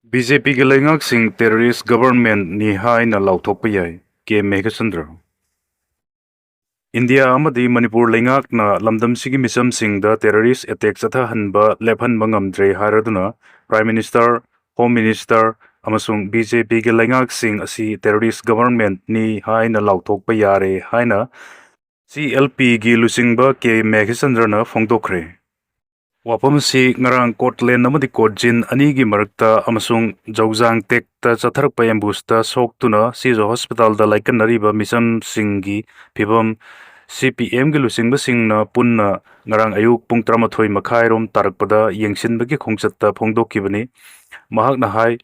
BJP के लेंगाꯛꯁꯤꯡ terrorist government नि हाइना लाउथोकपा याइ के Meghachandra India amadi Manipur leingakna lamdamsigi misamsingda terrorist attack chathahanba lephanba ngamdre haraduna Prime Minister, Home Minister amasung BJP ge leingaksing asi terrorist government ni haina lauthokpa yare haina CLP gi lusingba ke Meghchandrana phongdokre Wapamsi ngarang Kotlen amadi Kotjin anigi marakta amasung Jaujang tekta chatharakpa ambusta soktuna Sijo Hospital da laikanariba misam singi phibam CPM gi lusingba singna punna ngarang ayuk pung 13 makhairom tarakpada yengsinbagi khongchatta phongdokibani mahakna hai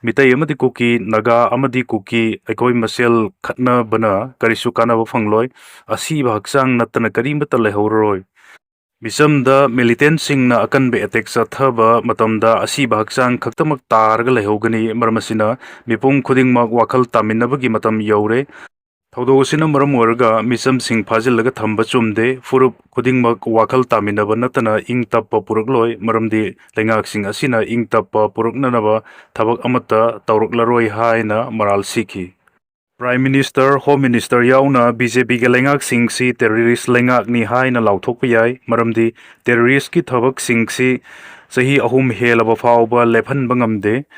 mitai amadi kuki naga amadi kuki aikoi masel khatna bana karisu kanaba phangloi asi bhaksang natana karimata lehoroi Misamda militant singna akanbe attack sathaba matamda asi bhaksang khaktamak targa lehogani marmasina mipung khudingmak wakhal taminabagi matam yaure Thoudosina maram warga misam sing phajilaga thamba chumde furup khudingmak wakhal taminaba natana ing tappa purukloi maramdi lengak sing asina ing tappa puruknanaba thabak amata tawruklaroi haina maral sikhi Prime Minister, Home Minister yauna BJP ke lengak sing si terrorist lengak ni haina lauthokpa yai maramdi terrorist ki thabak sing si sahi ahum helaba phawba lephan bangamde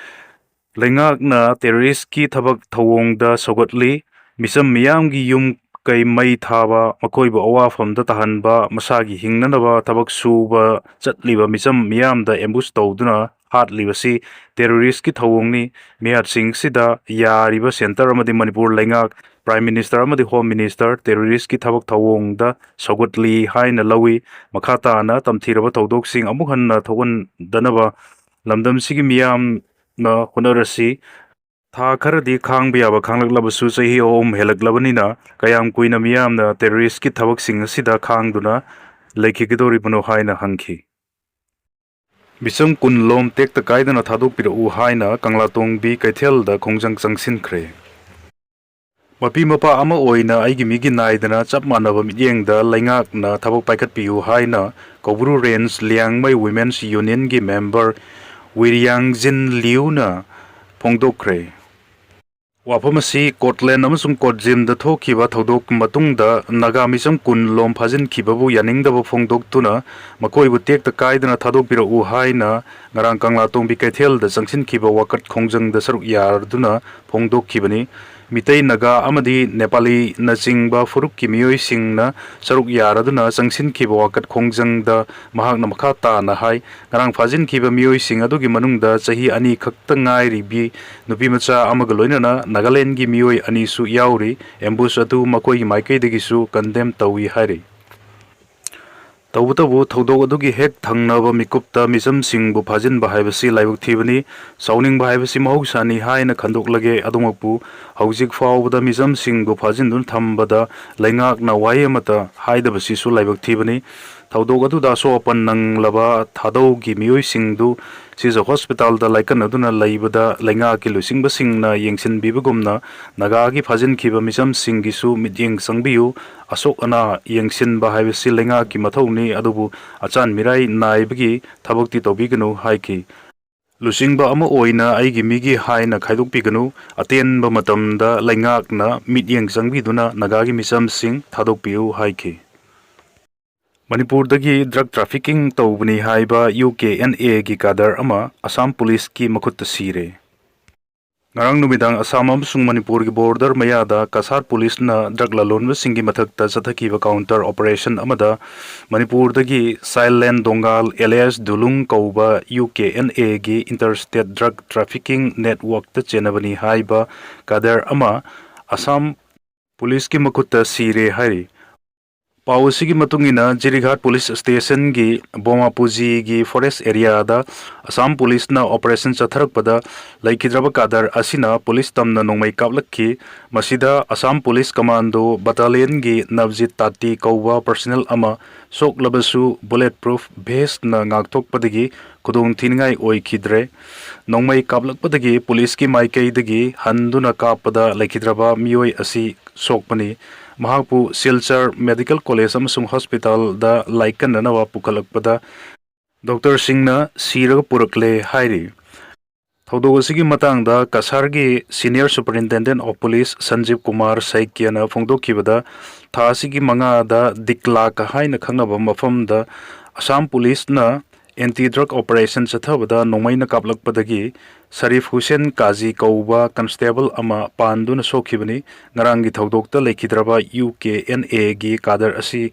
lengak na terrorist ki thabak thawongda sogatli misam miyam gi yum kai mai thaba makoiba awafamda tahanba masagi hingnanaba thabak suba chatliba misam miyamda ambush tawduna hatlibasi terrorist ki thawongni miyat sing sida yariba center amadi Manipur lengak Prime Minister amadi Home Minister terrorist ki thabak thawongda sogotli haina lawi makhata na tamthiraba tawdok sing amuk hanna thogan danaba lamdam sigi miyam na honarasi Tha kharadi khangba yaba khanglaklabasu chahi om helaklabanina kayam kuina miyamna terrorist ki thabak sing asida khangduna lekhigidoribano haina hangki Bisam kun lom tekta kaidana thadok pirau haina kanglatong bi kaithelda khongjang changsinkhre Mapi mapa ama oina aigi migi naidana chap manaba mityengda laingakna thabak paikhat piu haina Kobru Range Liangmai Women's Union gi member Wiryang Jin Liuna phongdokre Wapamasi Kotlen amasung Kotjim da thokiba thodok matungda Nagamisam kun lom phajin khibabu yaningdaba phongdok tuna makoibu tekta kaidana thadok pirau haina ngarang kanglatong bi kaithel da changsin khiba wakat khongjang da saruk yarduna phongdok khibani Mitai Naga amadi Nepali nachingba furuk ki miyoi singna saruk yaraduna changsin khiba wakat khongjang da mahakna makhata na hai ngarang phajin khiba miyoi sing adugi manungda chahi ani khakta ngai ribi nupi macha amaga loinana Nagaland gi miyoi ani su yauri ambush adu makoi maikai degi su condemn tawi hairi Tawutabu thodok adugi hek thangnaba mikupta misam singbu phajin bahaibasi laibuk thibani sauning bahaibasi mahogsani haina khandoklage adungakpu haujik fawbada misam singbu phajin dun thambada laingak na wayamata haidabasi su laibuk thibani thodok adu da so open nanglaba thadaugi miyoi singdu Sijo Hospital da laikan aduna laibada lainga ki lusingba singna yengsin bibagumna nagagi phajin khiba misam singisu mityeng sangbiu asok ana yengsin bahaibasi lainga ki mathoni adubu achan mirai naibagi thabakti tobiganu haiki Lusingba ama oina aigi migi haina khaidokpiganu atenba matamda laingakna mityeng sangbiduna nagagi misam sing thadokpiu haiki Manipur dagi drug trafficking tawbani haiba UKNA gi kadar ama Assam Police ki makhutta sire Ngarang numidang Assam amsung Manipur gi border mayada Kasar Police na drug lalonba singi mathakta chathakiba counter operation amada Manipur dagi Silent Dongal alias Dulung kauba UKNA gi interstate drug trafficking network ta chenabani haiba kadar ama Assam Police ki makhutta sire hari Pausigi matungina Jirighat Police Station gi Bomapuji gi forest area da Assam Police na operation chatharakpada laikhidraba kadar asina police tamna nongmai kaplakki masida Assam Police Commando Battalion gi Navjit Tati kauwa personnel ama soklabasu bulletproof vest na ngakthokpadagi kudung thingai oikhidre nongmai kaplakpadagi police ki maikaidagi handuna kapada laikhidraba mioi asi sokpani Mahapu Silchar Medical College amasung Hospital da laikan nanawa pukhalakpada Dr. Singna siraga purakle hairi ꯊꯧꯗꯣꯛ ꯑꯁꯤꯒꯤ ꯃꯇꯥꯡꯗ ꯀꯁꯥꯔꯒꯤ senior superintendent of police Sanjib Kumar ꯁꯥꯏꯀ꯭ꯌꯅ ꯐꯣꯡꯗꯣꯛꯈꯤꯕꯗ ꯊꯥ ꯑꯁꯤꯒꯤ 5ꯗ ꯗꯤꯛꯂꯥꯛ ꯍꯥꯏꯅ ꯈꯪꯅꯕ ꯃꯐꯝꯗ ꯑꯁꯥꯝ ꯄꯨꯂꯤꯁꯅ ꯑꯦꯟꯇꯤ ꯗ꯭ꯔꯒ ꯑꯣꯄꯔꯦꯁꯟ ꯆꯠꯊꯕꯗ ꯅꯣꯡꯃꯩꯅ ꯀꯥꯞꯂꯛꯄꯗꯒꯤ ꯁꯔꯤꯐ ꯍꯨꯁꯦꯟ ꯀꯥꯖꯤ ꯀꯧꯕ ꯀꯟꯁꯇꯦꯕꯜ ꯑꯃ ꯄꯥꯟꯗꯨꯅ ꯁꯣꯛꯈꯤꯕꯅꯤ꯫ ꯉꯔꯥꯡꯒꯤ ꯊꯧꯗꯣꯛꯇ ꯂꯩꯈꯤꯗ꯭ꯔꯕ UKNAꯒꯤ ꯀꯥꯗꯔ ꯑꯁꯤ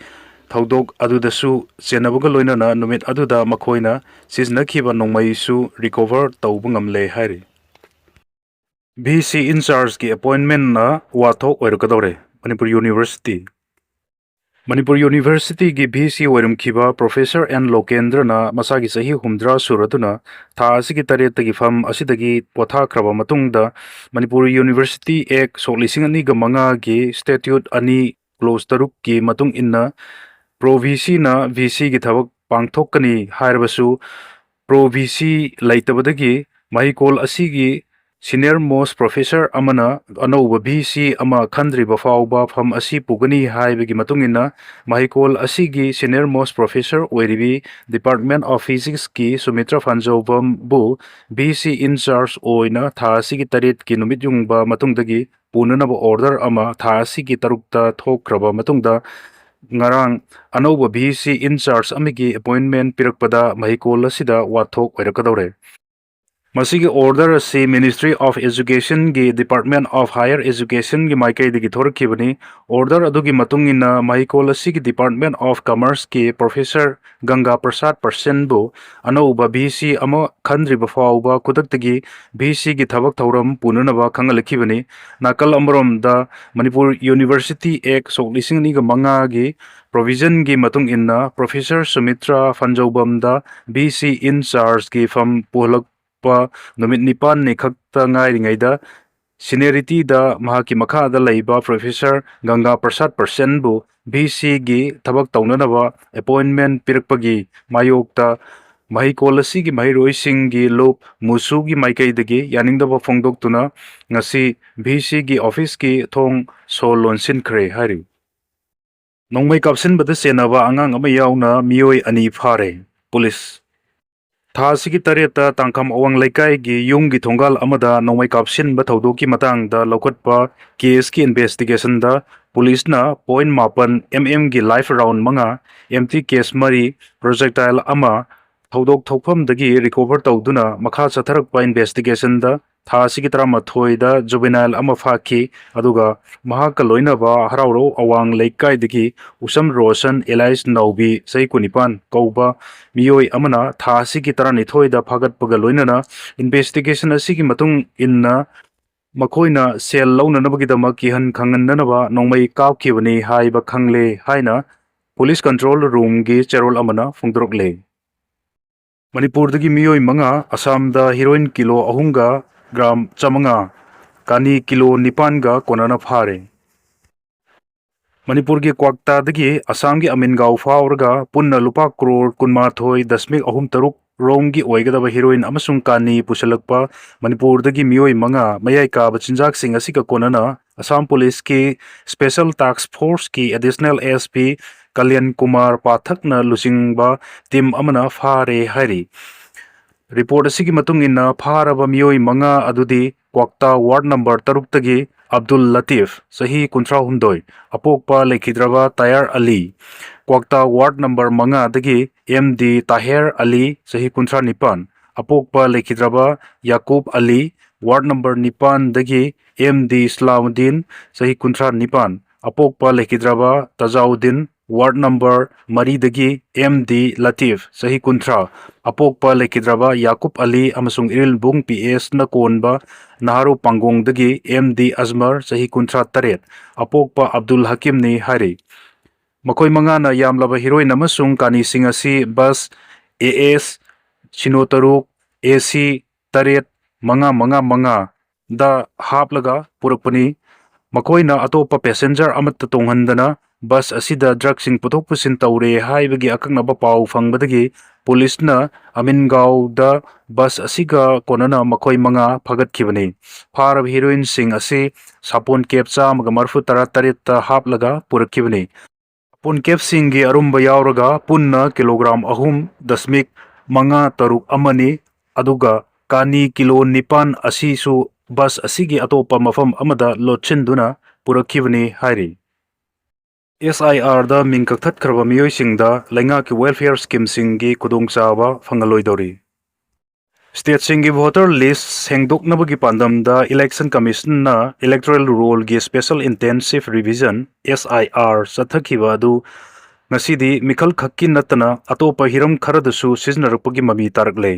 ꯊꯧꯗꯣꯛ ꯑꯗꯨꯗꯁꯨ ꯆꯦꯟꯅꯕꯒ ꯂꯣꯏꯅꯅ ꯅꯨꯃꯤꯠ ꯑꯗꯨꯗ ꯃꯈꯣꯏꯅ ꯁꯤꯖꯤꯟꯅꯈꯤꯕ ꯅꯣꯡꯃꯩꯁꯨ ꯔꯤꯀꯣꯚꯔ ꯇꯧꯕ ꯉꯝꯂꯦ ꯍꯥꯏꯔꯤ꯫ VC ꯏꯟꯆꯥꯔꯖꯀꯤ ꯑꯦꯄꯣꯏꯟꯠꯃꯦꯟꯠꯅ ꯋꯥꯊꯣꯛ ꯑꯣꯏꯔꯛꯀꯗꯧꯔꯦ꯫ ꯃꯅꯤꯄꯨꯔ ꯌꯨꯅꯤꯚꯔꯁꯤꯇꯤ ꯃꯅꯤꯄꯨꯔ ꯌꯨꯅꯤꯚꯔꯁꯤꯇꯤꯒꯤ VC ꯑꯣꯏꯔꯝꯈꯤꯕ ꯄ꯭ꯔꯣꯐꯦꯁꯔ ꯑꯦꯟ ꯂꯣꯀꯦꯟꯗ꯭ꯔꯅ ꯃꯁꯥꯒꯤ ꯆꯍꯤ 60 ꯁꯨꯔꯗꯨꯅ ꯊꯥ ꯑꯁꯤꯒꯤ 8ꯇꯒꯤ ꯐꯝ ꯑꯁꯤꯗꯒꯤ ꯄꯣꯊꯥꯈ꯭ꯔꯕ ꯃꯇꯨꯡꯗ ꯃꯅꯤꯄꯨꯔ ꯌꯨꯅꯤꯚꯔꯁꯤꯇꯤ ꯑꯦꯛ ꯁꯣꯛ 2005ꯒꯤ ꯁ꯭ꯇꯦꯇ꯭ꯌꯨꯠ 2 ꯀ꯭ꯂꯣꯖ 3ꯒꯤ ꯃꯇꯨꯡ ꯏꯟꯅ ꯄ꯭ꯔꯣ-VCꯅ VCꯒꯤ ꯊꯕꯛ ꯄꯥꯡꯊꯣꯛꯀꯅꯤ ꯍꯥꯏꯔꯕꯁꯨ ꯄ꯭ꯔꯣ-VC ꯂꯩꯇꯕꯗꯒꯤ ꯃꯍꯩꯀꯣꯜ ꯑꯁꯤꯒꯤ ꯁꯤꯅꯤꯌꯔ ꯃꯣꯁꯠ ꯄ꯭ꯔꯣꯐꯦꯁꯔ ꯑꯃꯅ ꯑꯅꯧꯕ VC ꯑꯃ ꯈꯟꯗ꯭ꯔꯤꯕ ꯐꯥꯎꯕ ꯐꯝ ꯑꯁꯤ ꯄꯨꯒꯅꯤ ꯍꯥꯏꯕꯒꯤ ꯃꯇꯨꯡꯏꯟꯅ ꯃꯍꯩꯀꯣꯜ ꯑꯁꯤꯒꯤ ꯁꯤꯅꯤꯌꯔ ꯃꯣꯁꯠ ꯄ꯭ꯔꯣꯐꯦꯁꯔ ꯑꯣꯏꯔꯤꯕꯤ ꯗꯤꯄꯥꯔꯠꯃꯦꯟꯠ ꯑꯣꯐ ꯐꯤꯖꯤꯛꯁꯀꯤ ꯁꯨꯃꯤꯇ꯭ꯔ ꯐꯥꯟꯖꯧꯕꯝꯕꯨ VC ꯏꯟꯆꯥꯔꯖ ꯑꯣꯏꯅ ꯊꯥ ꯑꯁꯤꯒꯤ 8ꯀꯤ ꯅꯨꯃꯤꯠ ꯌꯨꯡꯕ ꯃꯇꯨꯡꯗꯒꯤ ꯄꯨꯅꯅꯕ ꯑꯣꯔꯗꯔ ꯑꯃ ꯊꯥ ꯑꯁꯤꯒꯤ 6ꯇ ꯊꯣꯛꯈ꯭ꯔꯕ ꯃꯇꯨꯡꯗ ꯉꯔꯥꯡ ꯑꯅꯧꯕ VC ꯏꯟꯆꯥꯔꯖ ꯑꯃꯒꯤ ꯑꯦꯄꯣꯏꯟꯠꯃꯦꯟꯠ ꯄꯤꯔꯛꯄꯗ ꯃꯍꯩꯀꯣꯜ ꯑꯁꯤꯗ ꯋꯥꯊꯣꯛ ꯑꯣꯏꯔꯛꯀꯗꯧꯔꯦ꯫ ꯃꯁꯤꯒꯤ ꯑꯣꯔꯗꯔ ꯑꯁꯤ ꯃꯤꯅꯤꯁꯇ꯭ꯔꯤ ꯑꯣꯐ ꯑꯦꯖꯨꯀꯦꯁꯟꯒꯤ ꯗꯤꯄꯥꯔꯠꯃꯦꯟꯠ ꯑꯣꯐ ꯍꯥꯌꯔ ꯑꯦꯖꯨꯀꯦꯁꯟꯒꯤ ꯃꯥꯏꯀꯩꯗꯒꯤ ꯊꯣꯔꯛꯈꯤꯕꯅꯤ꯫ ꯑꯣꯔꯗꯔ ꯑꯗꯨꯒꯤ ꯃꯇꯨꯡ ꯏꯟꯅ ꯃꯍꯩꯀꯣꯜ ꯑꯁꯤꯒꯤ ꯗꯤꯄꯥꯔꯠꯃꯦꯟꯠ ꯑꯣꯐ ꯀꯃꯔꯁꯀꯤ ꯄ꯭ꯔꯣꯐꯦꯁꯔ ꯒꯪꯒꯥ ꯄ꯭ꯔꯁꯥꯗ ꯄꯔꯁꯦꯟꯕꯨ ꯑꯅꯧꯕ VC ꯑꯃ ꯈꯟꯗ꯭ꯔꯤꯕ ꯐꯥꯎꯕ ꯈꯨꯗꯛꯇꯒꯤ VCꯒꯤ ꯊꯕꯛ ꯊꯧꯔꯝ ꯄꯨꯅꯅꯕ ꯈꯪꯍꯜꯂꯛꯈꯤꯕꯅꯤ꯫ ꯅꯥꯀꯜ ꯑꯃꯔꯣꯝꯗ ꯃꯅꯤꯄꯨꯔ ꯌꯨꯅꯤꯚꯔꯁꯤꯇꯤ ꯑꯦꯛ ꯁꯣꯛ 2005ꯒꯤ ꯄ꯭ꯔꯣꯚꯤꯖꯟꯒꯤ ꯃꯇꯨꯡ ꯏꯟꯅ ꯄ꯭ꯔꯣꯐꯦꯁꯔ ꯁꯨꯃꯤꯇ꯭ꯔ ꯐꯥꯟꯖꯧꯕꯝꯗ VC ꯏꯟꯆꯥꯔꯖꯀꯤ ꯐꯝ ꯄꯨꯍꯜꯂꯛꯄ ꯅꯨꯃꯤꯠ 9ꯅꯤ ꯈꯛꯇ ꯉꯥꯏꯔꯤꯉꯩꯗ ꯁꯤꯅꯤꯌꯔꯤꯇꯤꯗ ꯃꯍꯥꯛꯀꯤ ꯃꯈꯥꯗ ꯂꯩꯕ ꯄ꯭ꯔꯣꯐꯦꯁꯔ ꯒꯪꯒꯥ ꯄ꯭ꯔꯁꯥꯗ ꯄꯔꯁꯦꯟꯕꯨ VCꯒꯤ ꯊꯕꯛ ꯇꯧꯅꯅꯕ ꯑꯦꯄꯣꯏꯟꯠꯃꯦꯟꯠ ꯄꯤꯔꯛꯄꯒꯤ ꯃꯥꯌꯣꯛꯇ ꯃꯍꯩꯀꯣꯜ ꯑꯁꯤꯒꯤ ꯃꯍꯩꯔꯣꯏꯁꯤꯡꯒꯤ ꯂꯨꯞ ꯃꯨꯁꯨꯒꯤ ꯃꯥꯏꯀꯩꯗꯒꯤ ꯌꯥꯅꯤꯡꯗꯕ ꯐꯣꯡꯗꯣꯛꯇꯨꯅ ꯉꯁꯤ VCꯒꯤ ꯑꯣꯐꯤꯁꯀꯤ ꯊꯣꯡ ꯁꯣ ꯂꯣꯟꯁꯤꯟꯈ꯭ꯔꯦ ꯍꯥꯏꯔꯤ꯫ ꯅꯣꯡꯃꯩ ꯀꯥꯞꯁꯤꯟꯕꯗ ꯆꯦꯟꯅꯕ ꯑꯉꯥꯡ ꯑꯃ ꯌꯥꯎꯅ ꯃꯤꯑꯣꯏ 2 ꯐꯥꯔꯦ꯫ ꯄꯨꯂꯤꯁ ꯊꯥ ꯑꯁꯤꯒꯤ 8ꯇ ꯇꯥꯡꯈꯝ ꯑꯋꯥꯡ ꯂꯩꯀꯥꯏꯒꯤ ꯌꯨꯝꯒꯤ ꯊꯣꯡꯒꯥꯜ ꯑꯃꯗ ꯅꯣꯡꯃꯩ ꯀꯥꯞꯁꯤꯟꯕ ꯊꯧꯗꯣꯛꯀꯤ ꯃꯇꯥꯡꯗ ꯂꯧꯈꯠꯄ ꯀꯦꯁꯀꯤ ꯏꯟꯚꯦꯁꯇꯤꯒꯦꯁꯟꯗ ꯄꯨꯂꯤꯁꯅ .7 mmꯒꯤ life round 5, empty case 3, projectile ꯑꯃ ꯊꯧꯗꯣꯛ ꯊꯣꯛꯐꯝꯗꯒꯤ ꯔꯤꯀꯣꯚꯔ ꯇꯧꯗꯨꯅ ꯃꯈꯥ ꯆꯠꯊꯔꯛꯄ ꯏꯟꯚꯦꯁꯇꯤꯒꯦꯁꯟꯗ ꯊꯥ ꯑꯁꯤꯒꯤ 13ꯗ ꯖꯨꯚꯦꯅꯥꯏꯜ ꯑꯃ ꯐꯥꯈꯤ ꯑꯗꯨꯒ ꯃꯍꯥꯛꯀ ꯂꯣꯏꯅꯕ ꯍꯔꯥꯎꯔꯧ ꯑꯋꯥꯡ ꯂꯩꯀꯥꯏꯗꯒꯤ ꯎꯁꯝ ꯔꯣꯁꯟ ꯑꯦꯂꯥꯏꯁ ꯅꯥꯎꯕꯤ ꯆꯍꯤ 19 ꯀꯧꯕ ꯃꯤꯑꯣꯏ ꯑꯃꯅ ꯊꯥ ꯑꯁꯤꯒꯤ 12ꯗ ꯐꯥꯒꯠꯄꯒ ꯂꯣꯏꯅꯅ ꯏꯟꯚꯦꯁꯇꯤꯒꯦꯁꯟ ꯑꯁꯤꯒꯤ ꯃꯇꯨꯡ ꯏꯟꯅ ꯃꯈꯣꯏꯅ ꯁꯦꯜ ꯂꯧꯅꯅꯕꯒꯤꯗꯃꯛ ꯀꯤꯍꯟ ꯈꯪꯍꯟꯗꯅꯕ ꯅꯣꯡꯃꯩ ꯀꯥꯞꯈꯤꯕꯅꯤ ꯍꯥꯏꯕ ꯈꯪꯂꯦ ꯍꯥꯏꯅ ꯄꯨꯂꯤꯁ ꯀꯟꯇ꯭ꯔꯣꯜ ꯔꯨꯝꯒꯤ ꯆꯦꯔꯣꯜ ꯑꯃꯅ ꯐꯣꯡꯗꯣꯔꯛꯂꯦ꯫ ꯃꯅꯤꯄꯨꯔꯗꯒꯤ ꯃꯤꯑꯣꯏ 5, ꯑꯁꯥꯝꯗ ꯍꯤꯔꯣꯏꯟ ꯀꯤꯂꯣ 3ꯒ ꯒ꯭ꯔꯥꯝ 500, ꯀꯥꯅꯤ ꯀꯤꯂꯣ 9ꯒ ꯀꯣꯟꯅꯅ ꯐꯥꯔꯦ꯫ ꯃꯅꯤꯄꯨꯔꯒꯤ ꯀ꯭ꯋꯥꯛꯇꯥꯗꯒꯤ ꯑꯁꯥꯝꯒꯤ ꯑꯃꯤꯟꯒꯥꯎ ꯐꯥꯎꯔꯒ ꯄꯨꯟꯅ ꯂꯨꯄꯥ ꯀ꯭ꯔꯣꯔ 12.33 ꯔꯣꯝꯒꯤ ꯑꯣꯏꯒꯗꯕ ꯍꯤꯔꯣꯏꯟ ꯑꯃꯁꯨꯡ ꯀꯥꯅꯤ ꯄꯨꯁꯤꯜꯂꯛꯄ ꯃꯅꯤꯄꯨꯔꯗꯒꯤ ꯃꯤꯑꯣꯏ 5 ꯃꯌꯥꯏ ꯀꯥꯕ ꯆꯤꯟꯖꯥꯛꯁꯤꯡ ꯑꯁꯤꯒ ꯀꯣꯟꯅꯅ ꯑꯁꯥꯝ ꯄꯨꯂꯤꯁꯀꯤ ꯁ꯭ꯄꯦꯁꯦꯜ ꯇꯥꯛꯁ ꯐꯣꯔꯁꯀꯤ ꯑꯦꯗꯤꯁꯅꯦꯜ SP ꯀꯂꯌꯟ ꯀꯨꯃꯥꯔ ꯄꯥꯊꯛꯅ ꯂꯨꯆꯤꯡꯕ ꯇꯤꯝ ꯑꯃꯅ ꯐꯥꯔꯦ ꯍꯥꯏꯔꯤ꯫ ꯔꯤꯄꯣꯔꯠ ꯑꯁꯤꯒꯤ ꯃꯇꯨꯡ ꯏꯟꯅ ꯐꯥꯔꯕ ꯃꯤꯑꯣꯏ 5 ꯑꯗꯨꯗꯤ ꯀ꯭ꯋꯥꯛꯇꯥ ꯋꯥꯔꯗ ꯅꯝꯕꯔ 6ꯇꯒꯤ ꯑꯕꯗꯨꯜ ꯂꯇꯤꯐ ꯆꯍꯤ 38, ꯑꯄꯣꯛꯄ ꯂꯩꯈꯤꯗ꯭ꯔꯕ ꯇꯥꯌꯔ ꯑꯂꯤ, ꯀ꯭ꯋꯥꯛꯇꯥ ꯋꯥꯔꯗ ꯅꯝꯕꯔ 5ꯗꯒꯤ MD ꯇꯥꯍꯦꯔ ꯑꯂꯤ ꯆꯍꯤ 39, ꯑꯄꯣꯛꯄ ꯂꯩꯈꯤꯗ꯭ꯔꯕ ꯌꯥꯀꯨꯕ ꯑꯂꯤ, ꯋꯥꯔꯗ ꯅꯝꯕꯔ 9ꯗꯒꯤ MD ꯏꯁꯂꯥꯃꯨꯗꯤꯟ ꯆꯍꯤ 39, ꯑꯄꯣꯛꯄ ꯂꯩꯈꯤꯗ꯭ꯔꯕ ꯇꯖꯥꯎꯗꯤꯟ, ꯋꯥꯔꯗ ꯅꯝꯕꯔ 3ꯗꯒꯤ MD ꯂꯇꯤꯐ ꯆꯍꯤ 30, ꯑꯄꯣꯛꯄ ꯂꯩꯈꯤꯗ꯭ꯔꯕ ꯌꯥꯀꯨꯕ ꯑꯂꯤ ꯑꯃꯁꯨꯡ ꯏꯔꯤꯜꯕꯨꯡ PS ꯅ ꯀꯣꯟꯕ ꯅꯍꯥꯔꯨ ꯄꯥꯡꯒꯣꯡꯗꯒꯤ MD ꯑꯖꯃꯔ ꯆꯍꯤ 38, ꯑꯄꯣꯛꯄ ꯑꯕꯗꯨꯜ ꯍꯀꯤꯝꯅꯤ ꯍꯥꯏꯔꯤ꯫ ꯃꯈꯣꯏ 5ꯅ ꯌꯥꯝꯂꯕ ꯍꯤꯔꯣꯏꯟ ꯑꯃꯁꯨꯡ ꯀꯥꯅꯤꯁꯤꯡ ꯑꯁꯤ ꯕꯁ AS ꯁꯤꯅꯣ 6 AC 8-555ꯗ ꯍꯥꯞꯂꯒ ꯄꯨꯔꯛꯄꯅꯤ꯫ ꯃꯈꯣꯏꯅ ꯑꯇꯣꯞꯄ ꯄꯦꯁꯦꯟꯖꯔ ꯑꯃꯠꯇ ꯇꯣꯡꯍꯟꯗꯅ ꯕꯁ ꯑꯁꯤꯗ ꯗ꯭ꯔꯒꯁꯤꯡ ꯄꯨꯊꯣꯛ ꯄꯨꯁꯤꯟ ꯇꯧꯔꯦ ꯍꯥꯏꯕꯒꯤ ꯑꯀꯛꯅꯕ ꯄꯥꯎ ꯐꯪꯕꯗꯒꯤ ꯄꯨꯂꯤꯁꯅ ꯑꯃꯤꯟꯒꯥꯎꯗ ꯕꯁ ꯑꯁꯤꯒ ꯀꯣꯟꯅꯅ ꯃꯈꯣꯏ 5 ꯐꯥꯒꯠꯈꯤꯕꯅꯤ꯫ ꯐꯥꯔꯕ ꯍꯤꯔꯣꯏꯟꯁꯤꯡ ꯑꯁꯤ ꯁꯥꯄꯣꯟ ꯀꯦꯞ 138ꯇ ꯍꯥꯞꯂꯒ ꯄꯨꯔꯛꯈꯤꯕꯅꯤ꯫ ꯁꯥꯄꯣꯟ ꯀꯦꯞꯁꯤꯡꯒꯤ ꯑꯔꯨꯝꯕ ꯌꯥꯎꯔꯒ ꯄꯨꯟꯅ ꯀꯤꯂꯣꯒ꯭ꯔꯥꯝ 3.53 ꯑꯃꯅꯤ ꯑꯗꯨꯒ ꯀꯥꯅꯤ ꯀꯤꯂꯣ 9 ꯑꯁꯤꯁꯨ ꯕꯁ ꯑꯁꯤꯒꯤ ꯑꯇꯣꯞꯄ ꯃꯐꯝ ꯑꯃꯗ ꯂꯣꯠꯁꯤꯟꯗꯨꯅ ꯄꯨꯔꯛꯈꯤꯕꯅꯤ ꯍꯥꯏꯔꯤ꯫ SIRꯗ ꯃꯤꯡ ꯀꯛꯊꯠꯈ꯭ꯔꯕ ꯃꯤꯑꯣꯏꯁꯤꯡꯗ ꯂꯩꯉꯥꯛꯀꯤ ꯋꯦꯜꯐꯤꯌꯔ ꯁ꯭ꯀꯤꯝꯁꯤꯡꯒꯤ ꯈꯨꯗꯣꯡꯆꯥꯕ ꯐꯪꯍꯜꯂꯣꯏꯗꯧꯔꯤ꯫ ꯁ꯭ꯇꯦꯠꯁꯤꯡꯒꯤ ꯚꯣꯇꯔ ꯂꯤꯁ ꯁꯦꯡꯗꯣꯛꯅꯕꯒꯤ ꯄꯥꯟꯗꯝꯗ ꯏꯂꯦꯛꯁꯟ ꯀꯃꯤꯁꯟꯅ ꯏꯂꯦꯛꯇꯣꯔꯦꯜ ꯔꯣꯜꯒꯤ ꯁ꯭ꯄꯦꯁꯦꯜ ꯏꯟꯇꯦꯟꯁꯤꯚ ꯔꯤꯚꯤꯖꯟ (SIR) ꯆꯠꯊꯈꯤꯕ ꯑꯗꯨ ꯉꯁꯤꯗꯤ ꯃꯤꯈꯜ ꯈꯛꯀꯤ ꯅꯠꯇꯅ ꯑꯇꯣꯞꯄ ꯍꯤꯔꯝ ꯈꯔꯗꯁꯨ ꯁꯤꯖꯤꯟꯅꯔꯛꯄꯒꯤ ꯃꯃꯤ ꯇꯥꯔꯛꯂꯦ꯫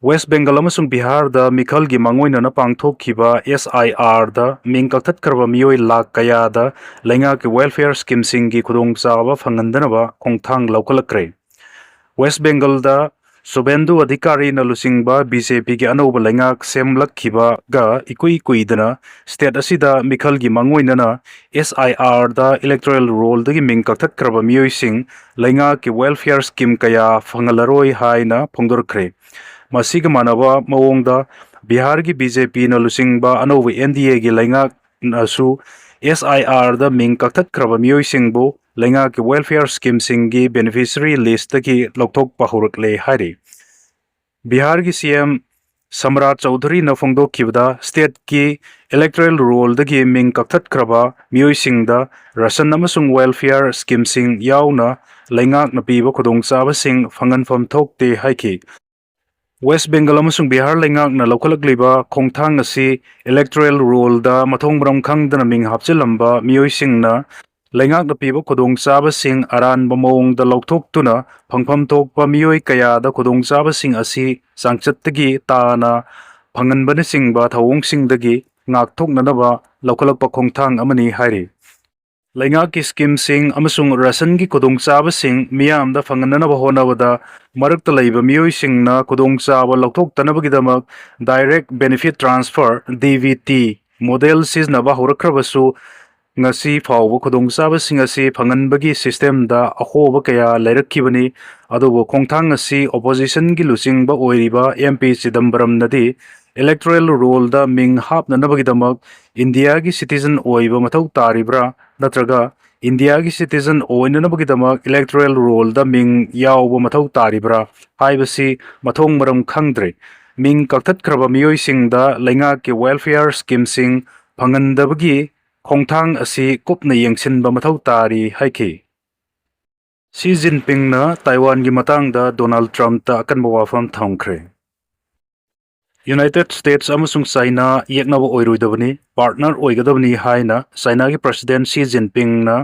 ꯋꯦꯁꯠ ꯕꯦꯡꯒꯜ ꯑꯃꯁꯨꯡ ꯕꯤꯍꯥꯔꯗ ꯃꯤꯈꯜꯒꯤ ꯃꯥꯡꯑꯣꯏꯅꯅ ꯄꯥꯡꯊꯣꯛꯈꯤꯕ SIRꯗ ꯃꯤꯡ ꯀꯛꯊꯠꯈ꯭ꯔꯕ ꯃꯤꯑꯣꯏ ꯂꯥꯈ ꯀꯌꯥꯗ ꯂꯩꯉꯥꯛꯀꯤ ꯋꯦꯜꯐꯤꯌꯔ ꯁ꯭ꯀꯤꯝꯁꯤꯡꯒꯤ ꯈꯨꯗꯣꯡꯆꯥꯕ ꯐꯪꯍꯟꯗꯅꯕ ꯈꯣꯡꯊꯥꯡ ꯂꯧꯈꯠꯂꯛꯈ꯭ꯔꯦ꯫ ꯋꯦꯁꯠ ꯕꯦꯡꯒꯜꯗ ꯁꯨꯚꯦꯟꯗꯨ ꯑꯙꯤꯀꯥꯔꯤꯅ ꯂꯨꯆꯤꯡꯕ BJPꯒꯤ ꯑꯅꯧꯕ ꯂꯩꯉꯥꯛ ꯁꯦꯝꯂꯛꯈꯤꯕꯒ ꯏꯀꯨꯏ ꯀꯨꯏꯗꯅ ꯁ꯭ꯇꯦꯠ ꯑꯁꯤꯗ ꯃꯤꯈꯜꯒꯤ ꯃꯥꯡꯑꯣꯏꯅꯅ SIRꯗ ꯏꯂꯦꯛꯇꯣꯔꯦꯜ ꯔꯣꯜꯗꯒꯤ ꯃꯤꯡ ꯀꯛꯊꯠꯈ꯭ꯔꯕ ꯃꯤꯑꯣꯏꯁꯤꯡ ꯂꯩꯉꯥꯛꯀꯤ ꯋꯦꯜꯐꯤꯌꯔ ꯁ꯭ꯀꯤꯝ kaya ꯐꯪꯍꯜꯂꯔꯣꯏ ꯍꯥꯏꯅ ꯐꯣꯡꯗꯣꯔꯛꯈ꯭ꯔꯦ꯫ ꯃꯁꯤꯒ ꯃꯥꯟꯅꯕ ꯃꯑꯣꯡꯗ ꯕꯤꯍꯥꯔꯒꯤ BJPꯅ ꯂꯨꯆꯤꯡꯕ ꯑꯅꯧꯕ NDAꯒꯤ ꯂꯩꯉꯥꯛꯅꯁꯨ SIRꯗ ꯃꯤꯡ ꯀꯛꯊꯠꯈ꯭ꯔꯕ ꯃꯤꯑꯣꯏꯁꯤꯡꯕꯨ ꯂꯩꯉꯥꯛꯀꯤ ꯋꯦꯜꯐꯤꯌꯔ ꯁ꯭ꯀꯤꯝꯁꯤꯡꯒꯤ ꯕꯦꯅꯤꯐꯤꯁꯔꯤ ꯂꯤꯁꯇꯒꯤ ꯂꯧꯊꯣꯛꯄ ꯍꯧꯔꯛꯂꯦ ꯍꯥꯏꯔꯤ꯫ ꯕꯤꯍꯥꯔꯒꯤ CM ꯁꯝꯔꯥꯖ ꯆꯧꯙꯨꯔꯤꯅ ꯐꯣꯡꯗꯣꯛꯈꯤꯕꯗ ꯁ꯭ꯇꯦꯠꯀꯤ ꯏꯂꯦꯛꯇꯣꯔꯦꯜ ꯔꯣꯜꯗꯒꯤ ꯃꯤꯡ ꯀꯛꯊꯠꯈ꯭ꯔꯕ ꯃꯤꯑꯣꯏꯁꯤꯡꯗ ꯔꯁꯟ ꯑꯃꯁꯨꯡ ꯋꯦꯜꯐꯤꯌꯔ ꯁ꯭ꯀꯤꯝꯁꯤꯡ ꯌꯥꯎꯅ ꯂꯩꯉꯥꯛꯅ ꯄꯤꯕ ꯈꯨꯗꯣꯡꯆꯥꯕꯁꯤꯡ ꯐꯪꯍꯟꯐꯝ ꯊꯣꯛꯇꯦ ꯍꯥꯏꯈꯤ꯫ ꯋꯦꯁꯠ ꯕꯦꯡꯒꯜ ꯑꯃꯁꯨꯡ ꯕꯤꯍꯥꯔ ꯂꯩꯉꯥꯛꯅ ꯂꯧꯈꯠꯂꯛꯂꯤꯕ ꯈꯣꯡꯊꯥꯡ ꯑꯁꯤ ꯏꯂꯦꯛꯇꯣꯔꯦꯜ ꯔꯣꯜꯗ ꯃꯊꯣꯡ ꯃꯔꯝ ꯈꯪꯗꯅ ꯃꯤꯡ ꯍꯥꯞꯆꯤꯜꯂꯝꯕ ꯃꯤꯑꯣꯏꯁꯤꯡꯅ ꯂꯩꯉꯥꯛꯅ ꯄꯤꯕ ꯈꯨꯗꯣꯡꯆꯥꯕꯁꯤꯡ ꯑꯔꯥꯟꯕ ꯃꯑꯣꯡꯗ ꯂꯧꯊꯣꯛꯇꯨꯅ ꯐꯪꯐꯝ ꯊꯣꯛꯄ ꯃꯤꯑꯣꯏ kayada ꯈꯨꯗꯣꯡꯆꯥꯕꯁꯤꯡ ꯑꯁꯤ ꯆꯥꯡꯆꯠꯇꯒꯤ ꯇꯥꯅ ꯐꯪꯍꯟꯕꯅꯆꯤꯡꯕ ꯊꯧꯑꯣꯡꯁꯤꯡꯗꯒꯤ ꯉꯥꯛꯊꯣꯛꯅꯅꯕ ꯂꯧꯈꯠꯂꯛꯄ ꯈꯣꯡꯊꯥꯡ ꯑꯃꯅꯤ ꯍꯥꯏꯔꯤ꯫ ꯂꯩꯉꯥꯛꯀꯤ ꯁ꯭ꯀꯤꯝꯁꯤꯡ ꯑꯃꯁꯨꯡ ꯔꯁꯟꯒꯤ ꯈꯨꯗꯣꯡꯆꯥꯕꯁꯤꯡ ꯃꯤꯌꯥꯝꯗ ꯐꯪꯍꯟꯅꯕ ꯍꯣꯠꯅꯕꯗ ꯃꯔꯛꯇ ꯂꯩꯕ ꯃꯤꯑꯣꯏꯁꯤꯡꯅ ꯈꯨꯗꯣꯡꯆꯥꯕ ꯂꯧꯊꯣꯛꯇꯅꯕꯒꯤꯗꯃꯛ direct benefit transfer (DBT) model ꯁꯤꯖꯤꯟꯅꯕ ꯍꯧꯔꯛꯈ꯭ꯔꯕꯁꯨ ꯉꯁꯤ ꯐꯥꯎꯕ ꯈꯨꯗꯣꯡꯆꯥꯕꯁꯤꯡ ꯑꯁꯤ ꯐꯪꯍꯟꯕꯒꯤ ꯁꯤꯁꯇꯦꯝꯗ ꯑꯍꯣꯕ kaya ꯂꯩꯔꯛꯈꯤꯕꯅꯤ꯫ ꯑꯗꯨꯕꯨ ꯈꯣꯡꯊꯥꯡ ꯑꯁꯤ ꯑꯣꯄꯣꯖꯤꯁꯟꯒꯤ ꯂꯨꯆꯤꯡꯕ ꯑꯣꯏꯔꯤꯕ MP ꯆꯤꯗꯝꯕꯔꯝꯅꯗꯤ ꯏꯂꯦꯛꯇꯣꯔꯦꯜ ꯔꯣꯜꯗ ꯃꯤꯡ ꯍꯥꯞꯅꯅꯕꯒꯤꯗꯃꯛ ꯏꯟꯗꯤꯌꯥꯒꯤ ꯁꯤꯇꯤꯖꯟ ꯑꯣꯏꯕ ꯃꯊꯧ ꯇꯥꯔꯤꯕ꯭ꯔꯥ ꯅꯠꯇ꯭ꯔꯒ ꯏꯟꯗꯤꯌꯥꯒꯤ ꯁꯤꯇꯤꯖꯟ ꯑꯣꯏꯅꯅꯕꯒꯤꯗꯃꯛ इलेक्टोरल रोलदा मिंग यावबा मथौ तारिब्रा हाइबसी मथोंग मरम खंगद्रे मिंग कक्थतख्रबा मियोइसिंगदा लैंगाकि वेलफेयर स्कीमसिंग फंगनदबगी खोंगथांग असि कुपना येंगसिनबा मथौ तारि हाइखि। शी जिनपिंगना ताइवान की मतांगदा डोनाल्ड ट्रम्पता अकनबा वाफम थमख्रे। यूनाइटेड स्टेट्स अमसुंग चाइना येकनबा ओइरोइदबनी पार्टनर ओइगदबनी हाइना चाइना की प्रेसिडेंट शी जिनपिंगना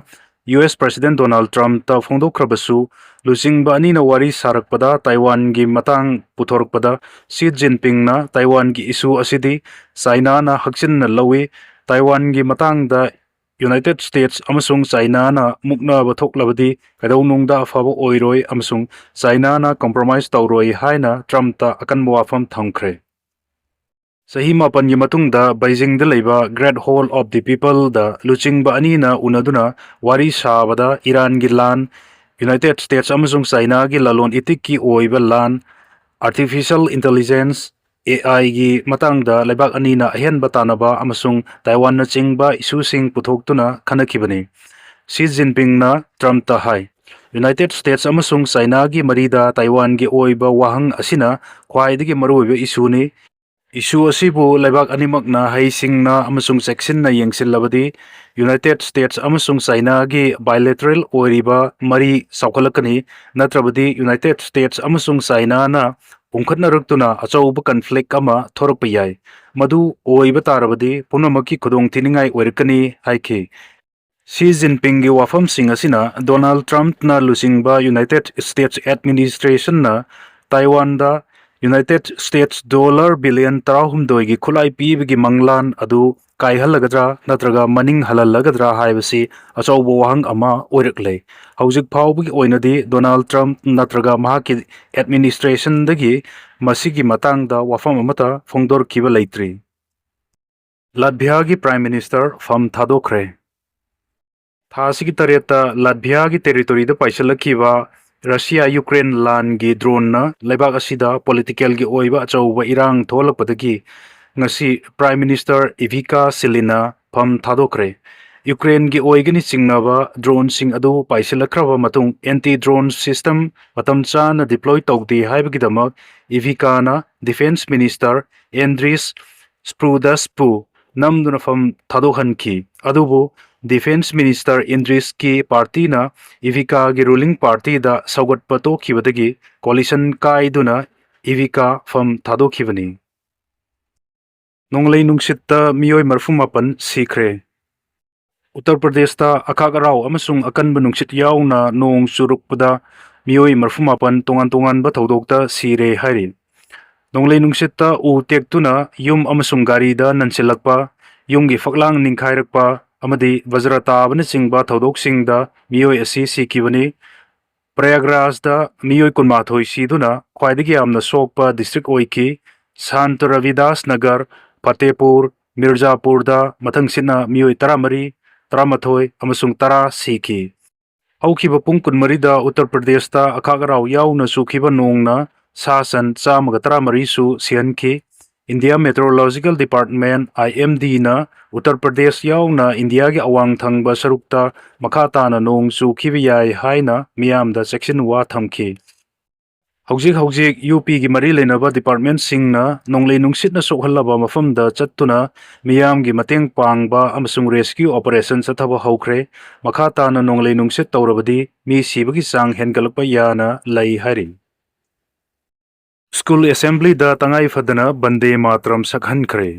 US प्रेसिडेंट डोनाल्ड ट्रम्पता फोंदोखख्रबसु लुचिंगबा अनीना वारी सारकपदा ताइवान की मतांग पुथोरकपदा शी जिनपिंगना ताइवान की इशू असिदी चाइना ना हक्सिनना लवी ताइवान की मतांगदा यूनाइटेड स्टेट्स अमसुंग चाइना ना मुक्नाबा थोक्लबदी कदौनुंगदा अफाबा ओइरोय अमसुंग चाइना ना कॉम्प्रोमाइज तौरोय हाइना ट्रम्पता अकनबा वाफम थमख्रे। सही मापन की मतुंगदा बीजिंगदा लेबा great hall of the people दा लुचिंगबा अनीना उनदुना वारी साबदा ईरान की लान यूनाइटेड स्टेट्स अमसुंग चाइना की ललोन इतिक की ओइबा लान आर्टिफिशियल इंटेलिजेंस AI की मतंगदा लेबाक अनीना अहेनबा तानबा अमसुंग ताइवान ना चिंगबा इशूसिंग पुथोक्तुना खनखिबनी। शी जिनपिंगना ट्रम्पता हाई यूनाइटेड स्टेट्स अमसुंग चाइना की मरीदा ताइवान की ओइबा वाहंग असिना ख्वाइदगी मरुओइबा इशूनी। इशू असिबु लेबाक अनिमकना हैसिंगना अमसुंग चेक्सिनना येंगसिनलबदी यूनाइटेड स्टेट्स अमसुंग चाइना की बायलैटरल ओइरिबा मरी साउखलकनी नत्रबदी यूनाइटेड स्टेट्स अमसुंग चाइना ना पुंखतनरक्तुना अचौबा कन्फ्लिक्ट अमा थोरकपा याय मदु ओइबा तारबदी पुनमकी खुदोंथिनिंगाय ओइरकनी हाइखि। शी जिनपिंग की वाफमसिंग असिना डोनाल्ड ट्रम्प ना लुचिंगबा यूनाइटेड स्टेट्स एडमिनिस्ट्रेशन ना ताइवान दा यूनाइटेड स्टेट्स $1 बिलियन 13 की खुलाई पीबगी मंगलान अदु कायहलगद्रा नत्रगा मनिंग हललगद्रा हाइबसी अचौबा वाहंग अमा ओइरकले। हौजिक फाउबगी ओइनदी डोनाल्ड ट्रम्प नत्रगा महाकी एडमिनिस्ट्रेशन दगी मसिगी मतांगदा वाफम अमता फोंदोरखिबा लैत्रि। लात्विया की प्राइम मिनिस्टर फम थादोखरे। थासिगी तरेता लात्विया की टेरिटोरीदा पाइसलखिबा रशिया यूक्रेन लान की ड्रोन ना लेबाक असिदा पॉलिटिकल की ओइबा अचौबा इरांग थोलपदगी ngasi प्राइम मिनिस्टर इविका सिलिना फम थादोखरे। ꯌꯨꯀ꯭ꯔꯦꯟꯒꯤ ꯑꯣꯏꯒꯅꯤ ꯆꯤꯡꯅꯕ ꯗ꯭ꯔꯣꯟꯁꯤꯡ ꯑꯗꯨ ꯄꯥꯏꯁꯤꯜꯂꯛꯈ꯭ꯔꯕ ꯃꯇꯨꯡ ꯑꯦꯟꯇꯤ ꯗ꯭ꯔꯣꯟ ꯁꯤꯁꯇꯦꯝ ꯃꯇꯝ ꯆꯥꯅ ꯗꯤꯄ꯭ꯂꯣꯏ ꯇꯧꯗꯦ ꯍꯥꯏꯕꯒꯤꯗꯃꯛ ꯏꯚꯤꯀꯥꯅ ꯗꯤꯐꯦꯟꯁ ꯃꯤꯅꯤꯁꯇꯔ ꯑꯦꯟꯗ꯭ꯔꯤꯁ ꯁ꯭ꯄ꯭ꯔꯨꯗꯁꯄꯨ ꯅꯝꯗꯨꯅ ꯐꯝ ꯊꯥꯗꯣꯛꯍꯟꯈꯤ ꯑꯗꯨꯕꯨ ꯗꯤꯐꯦꯟꯁ ꯃꯤꯅꯤꯁꯇꯔ ꯏꯟꯗ꯭ꯔꯤꯁꯀꯤ ꯄꯥꯔꯇꯤꯅ ꯏꯚꯤꯀꯥꯒꯤ ꯔꯨꯂꯤꯡ ꯄꯥꯔꯇꯤꯗ ꯁꯧꯒꯠꯄ ꯇꯣꯛꯈꯤꯕꯗꯒꯤ ꯀꯣꯂꯤꯁꯟ ꯀꯥꯏꯗꯨꯅ ꯏꯚꯤꯀꯥ ꯐꯝ ꯊꯥꯗꯣꯛꯈꯤꯕꯅꯤ꯫ ꯅꯣꯡꯂꯩ ꯅꯨꯡꯁꯤꯠꯇ ꯃꯤꯑꯣꯏ 38 ꯁꯤꯈ꯭ꯔꯦ꯫ ꯎꯠꯇꯔ ꯄ꯭ꯔꯗꯦꯁꯇ ꯑꯈꯥꯛ ꯑꯔꯥꯎ ꯑꯃꯁꯨꯡ ꯑꯀꯟꯕ ꯅꯨꯡꯁꯤꯠ ꯌꯥꯎꯅ ꯅꯣꯡ ꯆꯨꯔꯛꯄꯗ ꯃꯤꯑꯣꯏ 38 ꯇꯣꯉꯥꯟ ꯇꯣꯉꯥꯟꯕ ꯊꯧꯗꯣꯛꯇ ꯁꯤꯔꯦ ꯍꯥꯏꯔꯤ꯫ ꯅꯣꯡꯂꯩ ꯅꯨꯡꯁꯤꯠꯇ ꯎ ꯇꯦꯛꯇꯨꯅ ꯌꯨꯝ ꯑꯃꯁꯨꯡ ꯒꯥꯔꯤꯗ ꯅꯟꯁꯤꯜꯂꯛꯄ, ꯌꯨꯝꯒꯤ ꯐꯛꯂꯥꯡ ꯅꯤꯡꯈꯥꯏꯔꯛꯄ ꯑꯃꯗꯤ ꯋꯖ꯭ꯔ ꯇꯥꯕꯅꯆꯤꯡꯕ ꯊꯧꯗꯣꯛꯁꯤꯡꯗ ꯃꯤꯑꯣꯏ ꯑꯁꯤ ꯁꯤꯈꯤꯕꯅꯤ꯫ ꯄ꯭ꯔꯌꯥꯒꯔꯥꯖꯗ ꯃꯤꯑꯣꯏ 12 ꯁꯤꯗꯨꯅ ꯈ꯭ꯋꯥꯏꯗꯒꯤ ꯌꯥꯝꯅ ꯁꯣꯛꯄ ꯗꯤꯁꯇ꯭ꯔꯤꯛ ꯑꯣꯏꯈꯤ꯫ ꯁꯥꯟꯇ ꯔꯕꯤꯗꯥꯁ ꯅꯒꯔ, ꯐꯇꯦꯄꯨꯔ, ꯃꯤꯔꯖꯥꯄꯨꯔꯗ ꯃꯊꯪꯁꯤꯠꯅ ꯃꯤꯑꯣꯏ 13, 11 ꯑꯃꯁꯨꯡ 10 ꯁꯤꯈꯤ꯫ ꯍꯧꯈꯤꯕ ꯄꯨꯡ 24ꯗ ꯎꯠꯇꯔ ꯄ꯭ꯔꯗꯦꯁꯇ ꯑꯈꯥꯛ ꯑꯔꯥꯎ ꯌꯥꯎꯅ ꯆꯨꯈꯤꯕ ꯅꯣꯡꯅ ꯁꯥ ꯁꯟ 113ꯁꯨ ꯁꯤꯍꯟꯈꯤ꯫ India meteorological department (IMDꯅ Uttar Pradesh ꯌꯥꯎꯅ ꯏꯟꯗꯤꯌꯥꯒꯤ ꯑꯋꯥꯡ ꯊꯪꯕ ꯁꯔꯨꯛꯇ ꯃꯈꯥ ꯇꯥꯅ ꯅꯣꯡ ꯆꯨꯈꯤꯕ ꯌꯥꯏ ꯍꯥꯏꯅ ꯃꯤꯌꯥꯝꯗ ꯆꯦꯛꯁꯤꯟꯋꯥ ꯊꯝꯈꯤ꯫ ꯍꯧꯖꯤꯛ ꯌꯨꯄꯤꯒꯤ ꯃꯔꯤ ꯂꯩꯅꯕ ꯗꯤꯄꯥꯔꯠꯃꯦꯟꯠꯁꯤꯡꯅ ꯅꯣꯡꯂꯩ ꯅꯨꯡꯁꯤꯠꯅ ꯁꯣꯛꯍꯜꯂꯕ ꯃꯐꯝꯗ ꯆꯠꯇꯨꯅ ꯃꯤꯌꯥꯝꯒꯤ ꯃꯇꯦꯡ ꯄꯥꯡꯕ ꯑꯃꯁꯨꯡ ꯔꯦꯁꯀ꯭ꯌꯨ ꯑꯣꯄꯔꯦꯁꯟ ꯆꯠꯊꯕ ꯍꯧꯈ꯭ꯔꯦ꯫ ꯃꯈꯥ ꯇꯥꯅ ꯅꯣꯡꯂꯩ ꯅꯨꯡꯁꯤꯠ ꯇꯧꯔꯕꯗꯤ ꯃꯤ ꯁꯤꯕꯒꯤ ꯆꯥꯡ ꯍꯦꯟꯒꯠꯂꯛꯄ ꯌꯥꯅ ꯂꯩ ꯍꯥꯏꯔꯤ꯫ ꯁ꯭ꯀꯨꯜ ꯑꯦꯁꯦꯝꯕ꯭ꯂꯤꯗ ꯇꯉꯥꯏꯐꯗꯅ ꯕꯟꯗꯦ ꯃꯥꯇꯔꯝ ꯁꯛꯍꯟꯈ꯭ꯔꯦ꯫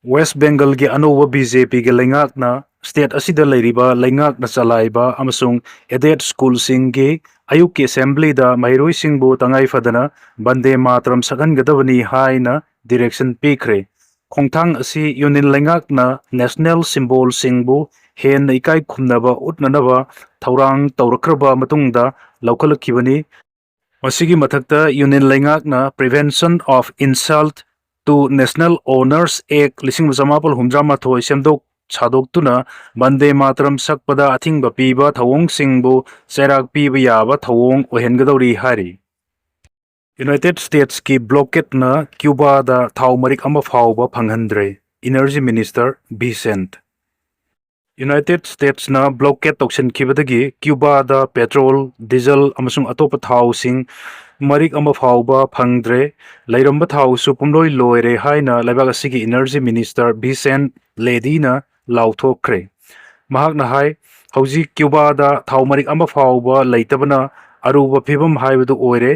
ꯋꯦꯁꯠ ꯕꯦꯡꯒꯜꯒꯤ ꯑꯅꯧꯕ ꯕꯤꯖꯦꯄꯤꯒꯤ ꯂꯩꯉꯥꯛꯅ ꯁ꯭ꯇꯦꯠ ꯑꯁꯤꯗ ꯂꯩꯔꯤꯕ ꯂꯩꯉꯥꯛꯅ ꯆꯂꯥꯏꯕ ꯑꯃꯁꯨꯡ ꯑꯦꯗꯦꯗ ꯁ꯭ꯀꯨꯜꯁꯤꯡꯒꯤ ꯑꯌꯨꯛꯀꯤ ꯑꯦꯁꯦꯝꯕ꯭ꯂꯤꯗ ꯃꯍꯩꯔꯣꯏꯁꯤꯡꯕꯨ ꯇꯉꯥꯏꯐꯗꯅ ꯕꯟꯗꯦ ꯃꯥꯇꯔꯝ ꯁꯛꯍꯟꯒꯗꯕꯅꯤ ꯍꯥꯏꯅ ꯗꯤꯔꯦꯛꯁꯟ ꯄꯤꯈ꯭ꯔꯦ꯫ ꯈꯣꯡꯊꯥꯡ ꯑꯁꯤ ꯌꯨꯅꯤꯌꯟ ꯂꯩꯉꯥꯛꯅ ꯅꯦꯁꯅꯦꯜ ꯁꯤꯝꯕꯣꯜꯁꯤꯡꯕꯨ ꯍꯦꯟꯅ ꯏꯀꯥꯏ ꯈꯨꯝꯅꯕ ꯎꯠꯅꯅꯕ ꯊꯧꯔꯥꯡ ꯇꯧꯔꯛꯈ꯭ꯔꯕ ꯃꯇꯨꯡꯗ ꯂꯧꯈꯠꯂꯛꯈꯤꯕꯅꯤ꯫ ꯃꯁꯤꯒꯤ ꯃꯊꯛꯇ ꯌꯨꯅꯤꯌꯟ ꯂꯩꯉꯥꯛꯅ prevention of insult to national honours act 1978 ꯁꯦꯝꯗꯣꯛ ꯁꯥꯗꯣꯛꯇꯨꯅ ꯕꯟꯗꯦ ꯃꯥꯇꯔꯝ ꯁꯛꯄꯗ ꯑꯊꯤꯡꯕ ꯄꯤꯕ ꯊꯧꯑꯣꯡꯁꯤꯡꯕꯨ ꯆꯩꯔꯥꯛ ꯄꯤꯕ ꯌꯥꯕ ꯊꯧꯑꯣꯡ ꯑꯣꯏꯍꯟꯒꯗꯧꯔꯤ ꯍꯥꯏꯔꯤ꯫ ꯌꯨꯅꯥꯏꯇꯦꯗ ꯁ꯭ꯇꯦꯠꯁꯀꯤ ꯕ꯭ꯂꯣꯀꯦꯗꯅ ꯀ꯭ꯌꯨꯕꯥꯗ ꯊꯥꯎ ꯃꯔꯤꯛ ꯑꯃ ꯐꯥꯎꯕ ꯐꯪꯍꯟꯗ꯭ꯔꯦ꯫ ꯏꯅꯔꯖꯤ ꯃꯤꯅꯤꯁꯇꯔ ꯚꯤꯟꯁꯦꯟꯠ ꯌꯨꯅꯥꯏꯇꯦꯗ ꯁ꯭ꯇꯦꯠꯁꯅ ꯕ꯭ꯂꯣꯀꯦꯗ ꯇꯧꯁꯤꯟꯈꯤꯕꯗꯒꯤ ꯀ꯭ꯌꯨꯕꯥꯗ ꯄꯦꯇ꯭ꯔꯣꯜ, ꯗꯤꯖꯜ ꯑꯃꯁꯨꯡ ꯑꯇꯣꯞꯄ ꯊꯥꯎꯁꯤꯡ ꯃꯔꯤꯛ ꯑꯃ ꯐꯥꯎꯕ ꯐꯪꯗ꯭ꯔꯦ꯫ ꯂꯩꯔꯝꯕ ꯊꯥꯎꯁꯨ ꯄꯨꯝꯂꯣꯏ ꯂꯣꯏꯔꯦ ꯍꯥꯏꯅ ꯂꯩꯕꯥꯛ ꯑꯁꯤꯒꯤ ꯏꯅꯔꯖꯤ ꯃꯤꯅꯤꯁꯇꯔ ꯚꯤꯟꯁꯦꯟꯠ ꯂꯦꯗꯤꯅ ꯂꯥꯎꯊꯣꯛꯈ꯭ꯔꯦ꯫ ꯃꯍꯥꯛꯅ ꯍꯥꯏ ꯍꯧꯖꯤꯛ ꯀ꯭ꯌꯨꯕꯥꯗ ꯊꯥꯎ ꯃꯔꯤꯛ ꯑꯃ ꯐꯥꯎꯕ ꯂꯩꯇꯕꯅ ꯑꯔꯨꯕ ꯐꯤꯚꯝ ꯍꯥꯏꯕꯗꯨ ꯑꯣꯏꯔꯦ꯫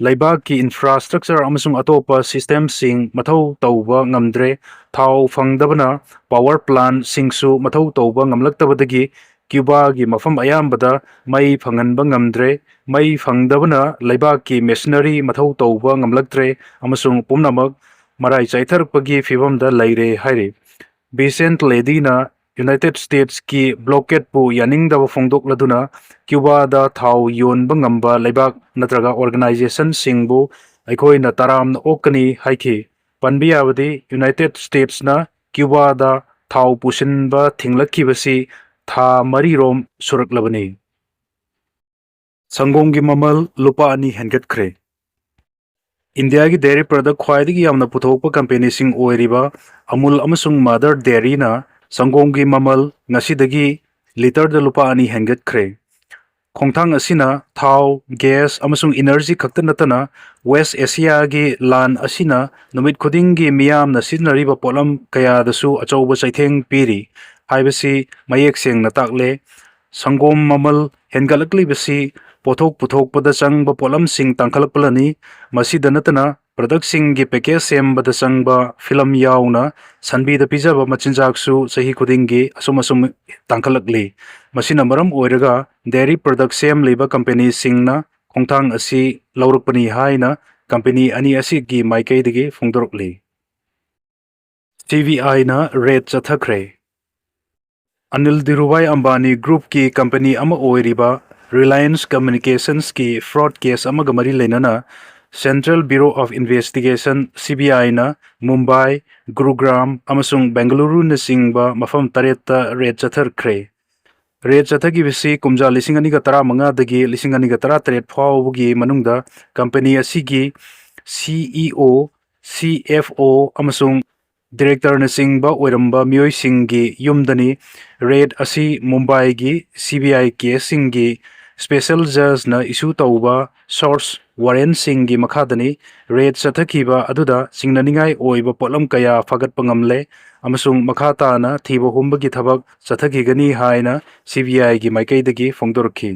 ꯂꯩꯕꯥꯛꯀꯤ ꯏꯟꯐ꯭ꯔꯥꯁꯇ꯭ꯔꯛꯆꯔ ꯑꯃꯁꯨꯡ ꯑꯇꯣꯞꯄ ꯁꯤꯁꯇꯦꯝꯁꯤꯡ ꯃꯊꯧ ꯇꯧꯕ ꯉꯝꯗ꯭ꯔꯦ꯫ ꯊꯥꯎ ꯐꯪꯗꯕꯅ ꯄꯥꯋꯔ ꯄ꯭ꯂꯥꯟꯠꯁꯤꯡꯁꯨ ꯃꯊꯧ ꯇꯧꯕ ꯉꯝꯂꯛꯇꯕꯗꯒꯤ ꯀ꯭ꯌꯨꯕꯥꯒꯤ ꯃꯐꯝ ꯑꯌꯥꯝꯕꯗ ꯃꯩ ꯐꯪꯍꯟꯕ ꯉꯝꯗ꯭ꯔꯦ꯫ ꯃꯩ ꯐꯪꯗꯕꯅ ꯂꯩꯕꯥꯛꯀꯤ ꯃꯦꯁꯤꯅꯔꯤ ꯃꯊꯧ ꯇꯧꯕ ꯉꯝꯂꯛꯇ꯭ꯔꯦ ꯑꯃꯁꯨꯡ ꯄꯨꯝꯅꯃꯛ ꯃꯔꯥꯏ ꯆꯥꯏꯊꯔꯛꯄꯒꯤ ꯐꯤꯚꯝꯗ ꯂꯩꯔꯦ ꯍꯥꯏꯔꯤ꯫ ꯚꯤꯟꯁꯦꯟꯠ ꯂꯦꯗꯤꯅ ꯌꯨꯅꯥꯏꯇꯦꯗ ꯁ꯭ꯇꯦꯠꯁꯀꯤ ꯕ꯭ꯂꯣꯀꯦꯗꯄꯨ ꯌꯥꯅꯤꯡꯗꯕ ꯐꯣꯡꯗꯣꯛꯂꯗꯨꯅ ꯀ꯭ꯌꯨꯕꯥꯗ ꯊꯥꯎ ꯌꯣꯟꯕ ꯉꯝꯕ ꯂꯩꯕꯥꯛ ꯅꯠꯇ꯭ꯔꯒ ꯑꯣꯔꯒꯅꯥꯏꯖꯦꯁꯟꯁꯤꯡꯕꯨ ꯑꯩꯈꯣꯏꯅ ꯇꯔꯥꯝꯅ ꯑꯣꯛꯀꯅꯤ ꯍꯥꯏꯈꯤ꯫ ꯄꯟꯕ ꯌꯥꯕꯗꯤ ꯌꯨꯅꯥꯏꯇꯦꯗ ꯁ꯭ꯇꯦꯠꯁꯅ ꯀ꯭ꯌꯨꯕꯥꯗ ꯊꯥꯎ ꯄꯨꯁꯤꯟꯕ ꯊꯤꯡꯂꯛꯈꯤꯕꯁꯤ ꯊꯥ 4ꯔꯣꯝ ꯁꯨꯔꯛꯂꯕꯅꯤ꯫ ꯁꯪꯒꯣꯝꯒꯤ ꯃꯃꯜ ꯂꯨꯄꯥ 2 ꯍꯦꯟꯒꯠꯈ꯭ꯔꯦ꯫ ꯏꯟꯗꯤꯌꯥꯒꯤ ꯗꯦꯌꯔꯤ ꯄ꯭ꯔꯗꯛ ꯈ꯭ꯋꯥꯏꯗꯒꯤ ꯌꯥꯝꯅ ꯄꯨꯊꯣꯛꯄ ꯀꯝꯄꯦꯅꯤꯁꯤꯡ ꯑꯣꯏꯔꯤꯕ ꯑꯃꯨꯜ ꯑꯃꯁꯨꯡ ꯃꯥꯗꯔ ꯗꯦꯌꯔꯤꯅ ꯁꯪꯒꯣꯝꯒꯤ ꯃꯃꯜ ꯉꯁꯤꯗꯒꯤ ꯂꯤꯇꯔꯗ ꯂꯨꯄꯥ 2 ꯍꯦꯟꯒꯠꯈ꯭ꯔꯦ꯫ ꯈꯣꯡꯊꯥꯡ ꯑꯁꯤꯅ ꯊꯥꯎ, ꯒ꯭ꯌꯥꯁ ꯑꯃꯁꯨꯡ ꯏꯅꯔꯖꯤ ꯈꯛꯇ ꯅꯠꯇꯅ ꯋꯦꯁꯠ ꯑꯦꯁꯤꯌꯥꯒꯤ ꯂꯥꯟ ꯑꯁꯤꯅ ꯅꯨꯃꯤꯠ ꯈꯨꯗꯤꯡꯒꯤ ꯃꯤꯌꯥꯝꯅ ꯁꯤꯖꯤꯟꯅꯔꯤꯕ ꯄꯣꯠꯂꯝ ꯀꯌꯥꯗꯁꯨ ꯑꯆꯧꯕ ꯆꯩꯊꯦꯡ ꯄꯤꯔꯤ ꯍꯥꯏꯕꯁꯤ ꯃꯌꯦꯛ ꯁꯦꯡꯅ ꯇꯥꯛꯂꯦ꯫ ꯁꯪꯒꯣꯝ ꯃꯃꯜ ꯍꯦꯟꯒꯠꯂꯛꯂꯤꯕꯁꯤ ꯄꯣꯠꯊꯣꯛ ꯄꯨꯊꯣꯛꯄꯗ ꯆꯪꯕ ꯄꯣꯠꯂꯝꯁꯤꯡ ꯇꯥꯡꯈꯠꯂꯛꯄꯅꯅꯤ꯫ ꯃꯁꯤꯗ ꯅꯠꯇꯅ ꯄ꯭ꯔꯗꯛꯁꯤꯡꯒꯤ ꯄꯦꯀꯦꯖ ꯁꯦꯝꯕꯗ ꯆꯪꯕ ꯐꯤꯂꯝ ꯌꯥꯎꯅ ꯁꯟꯕꯤꯗ ꯄꯤꯖꯕ ꯃꯆꯤꯟꯖꯥꯛꯁꯨ ꯆꯍꯤ ꯈꯨꯗꯤꯡꯒꯤ ꯑꯁꯨꯝ ꯇꯥꯡꯈꯠꯂꯛꯂꯤ꯫ ꯃꯁꯤꯅ ꯃꯔꯝ ꯑꯣꯏꯔꯒ ꯗꯦꯌꯔꯤ ꯄ꯭ꯔꯗꯛ ꯁꯦꯝꯂꯤꯕ ꯀꯝꯄꯦꯅꯤꯁꯤꯡꯅ ꯈꯣꯡꯊꯥꯡ ꯑꯁꯤ ꯂꯧꯔꯛꯄꯅꯤ ꯍꯥꯏꯅ ꯀꯝꯄꯦꯅꯤ ꯑꯅꯤ ꯑꯁꯤꯒꯤ ꯃꯥꯏꯀꯩꯗꯒꯤ ꯐꯣꯡꯗꯣꯔꯛꯂꯤ꯫ CBIꯅ ꯔꯦꯠ ꯆꯠꯊꯈ꯭ꯔꯦ꯫ ꯑꯅꯤꯜ ꯙꯤꯔꯨꯚꯥꯏ ꯑꯝꯕꯥꯅꯤ ꯒ꯭ꯔꯨꯞꯀꯤ ꯀꯝꯄꯦꯅꯤ ꯑꯃ ꯑꯣꯏꯔꯤꯕ ꯔꯤꯂꯥꯌꯟꯁ ꯀꯝꯃ꯭ꯌꯨꯅꯤꯀꯦꯁꯟꯁꯀꯤ ꯐ꯭ꯔꯣꯗ ꯀꯦꯁ ꯑꯃꯒ ꯃꯔꯤ ꯂꯩꯅꯅ ꯁꯦꯟꯇ꯭ꯔꯦꯜ ꯕ꯭ꯌꯨꯔꯣ ꯑꯣꯐ ꯏꯟꯚꯦꯁꯇꯤꯒꯦꯁꯟ (CBIꯅ) ꯃꯨꯝꯕꯥꯏ, ꯒꯨꯔꯨꯒ꯭ꯔꯥꯝ ꯑꯃꯁꯨꯡ ꯕꯦꯡꯒꯂꯨꯔꯨꯅꯆꯤꯡꯕ ꯃꯐꯝ 8ꯇ ꯔꯦꯠ ꯆꯠꯊꯈ꯭ꯔꯦ꯫ ꯔꯦꯠ ꯆꯠꯊꯈꯤꯕꯁꯤ ꯀꯨꯝꯖꯥ 2015ꯗꯒꯤ 2018 ꯐꯥꯎꯕꯒꯤ ꯃꯅꯨꯡꯗ ꯀꯝꯄꯦꯅꯤ ꯑꯁꯤꯒꯤ CEO, CFO ꯑꯃꯁꯨꯡ ꯗꯤꯔꯦꯛꯇꯔꯅꯆꯤꯡꯕ ꯑꯣꯏꯔꯝꯕ ꯃꯤꯑꯣꯏꯁꯤꯡꯒꯤ ꯌꯨꯝꯗꯅꯤ꯫ ꯔꯦꯗ ꯑꯁꯤ ꯃꯨꯝꯕꯥꯏꯒꯤ ꯁꯤꯕꯤꯑꯥꯏ ꯀꯦꯁꯁꯤꯡꯒꯤ ꯁ꯭ꯄꯦꯁꯦꯜ ꯖꯖꯅ ꯏꯁꯨ ꯇꯧꯕ ꯁꯣꯔꯁ ꯋꯥꯔꯦꯟꯠꯁꯤꯡꯒꯤ ꯃꯈꯥꯗꯅꯤ꯫ ꯔꯦꯗ ꯆꯠꯊꯈꯤꯕ ꯑꯗꯨꯗ ꯆꯤꯡꯅꯅꯤꯡꯉꯥꯏ ꯑꯣꯏꯕ ꯄꯣꯠꯂꯝ ꯀꯌꯥ ꯐꯒꯠꯄ ꯉꯝꯂꯦ ꯑꯃꯁꯨꯡ ꯃꯈꯥ ꯇꯥꯅ ꯊꯤꯕ ꯍꯨꯝꯕꯒꯤ ꯊꯕꯛ ꯆꯠꯊꯈꯤꯒꯅꯤ ꯍꯥꯏꯅ ꯁꯤꯕꯤꯑꯥꯏꯒꯤ ꯃꯥꯏꯀꯩꯗꯒꯤ ꯐꯣꯡꯗꯣꯔꯛꯈꯤ꯫